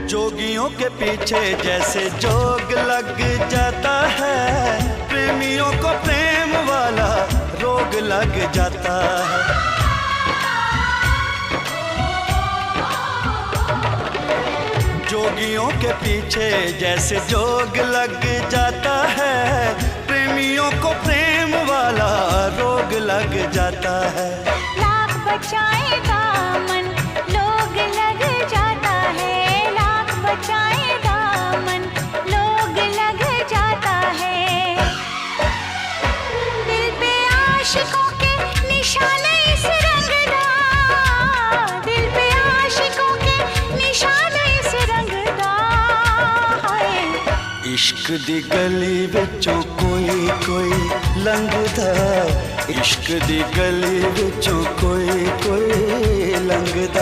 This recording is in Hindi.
जोगियों के पीछे जैसे जोग लग जाता है, प्रेमियों को प्रेम वाला रोग लग जाता है। जोगियों के पीछे जैसे जोग लग जाता है, प्रेमियों को प्रेम वाला रोग लग जाता है। लाख बचाएगा मन लोग लग जाता है, लाख बचाएगा मन लोग लग जाता है। दिल पे आशिकों के निशाने इस रंगदा, दिल पे आशिकों के निशाने इस रंगदा है। इश्क दी गली विचों कोई कोई लंघदा, इश्क दी गली विचों कोई कोई लंघदा।